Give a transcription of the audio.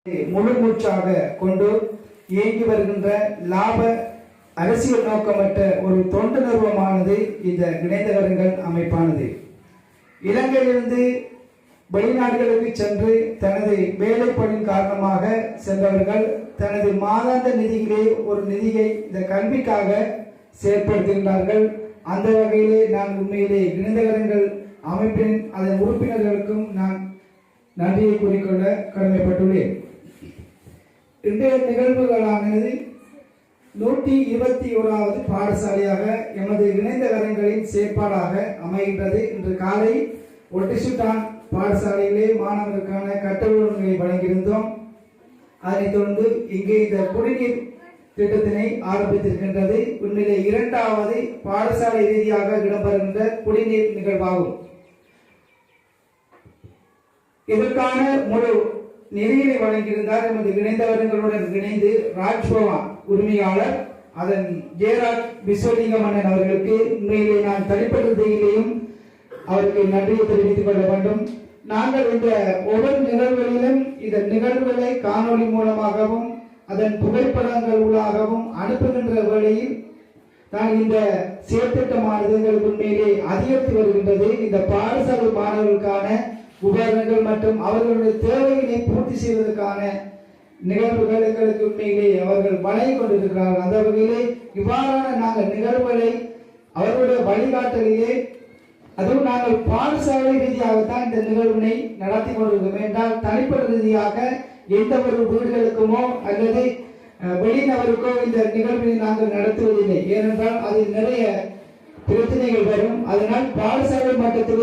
முழு மூச்சாக கொண்டு இயங்கி வருகின்ற லாப அரசியல் நோக்கமற்ற ஒரு தொண்டு நிறுவனமானது இந்த இணைந்தகரங்கள் அமைப்பானது. இலங்கையிலிருந்து வெளிநாடுகளுக்கு சென்று தனது வேலைப்பணியின் காரணமாக சென்றவர்கள் தனது மாதாந்த நிதியிலே ஒரு நிதியை இந்த கல்விக்காக செயற்படுத்துகின்றார்கள். அந்த வகையிலே நான் உண்மையிலே இணைந்தகரங்கள் அமைப்பின் அதன் உறுப்பினர்களுக்கும் நான் நன்றியை கூறிக்கொள்ள கடமைப்பட்டுள்ளேன். இன்றைய நிகழ்வுகளானது 121வது பாடசாலையாக எமது இணைந்தகரங்களின் செயற்பாடாக அமைகின்றது. இன்று காலை ஒட்டிசுட்டான் பாடசாலையிலே மாணவர்களுக்கான கட்டளை வழங்கியிருந்தோம். அதனைத் தொடர்ந்து இங்கே இந்த குடிநீர் திட்டத்தினை ஆரம்பித்திருக்கின்றது. உண்மையிலே 2வது பாடசாலை ரீதியாக இடம்பெறுகின்ற குடிநீர் நிகழ்வாகும். இதற்கான முழு நிதியினை வழங்கியிருந்தார் எமது இணைந்தவர்களுடன் இணைந்து ராஜ்பவன் உரிமையாளர் அதன் ஜெயராஜ் விஸ்வலிங்கமன்னன் அவர்களுக்கு உண்மையிலே நான் தனிப்பட்ட ரீதியிலேயும் அவருக்கு நன்றியை தெரிவித்துக் கொள்ள வேண்டும். நாங்கள் இந்த ஒவ்வொரு நிகழ்வுகளிலும் இந்த நிகழ்வுகளை காணொலி மூலமாகவும் அதன் புகைப்படங்களாகவும் அனுப்புகின்ற வேளையில் நான் இந்த செயற்திட்டமானது எங்களுக்கு உண்மையிலே அதிகரித்து வருகின்றது. இந்த பாடசாலை மாணவர்களுக்கான உபகரணங்கள் மற்றும் அவர்களுடைய தேவைகளை பூர்த்தி செய்வதற்கான நிகழ்வுகள் எங்களுக்கு உண்மையிலே அவர்கள் வழங்கிக் கொண்டிருக்கிறார்கள். அந்த வகையிலே இவ்வாறான நாங்கள் நிகழ்வுகளை அவர்களுடைய வழிகாட்டலிலே அதுவும் நாங்கள் பாடசாலை ரீதியாகத்தான் இந்த நிகழ்வினை நடத்தி கொண்டிருக்கிறோம். என்றால் தனிப்பட்ட ரீதியாக எந்த ஒரு வீடுகளுக்குமோ அல்லது வெளிநபருக்கோ இந்த நிகழ்வினை நாங்கள் நடத்துவதில்லை. ஏனென்றால் அதில் நிறைய பிரச்சனைகள் வரும். அதனால் பாடசாலை மட்டத்தில்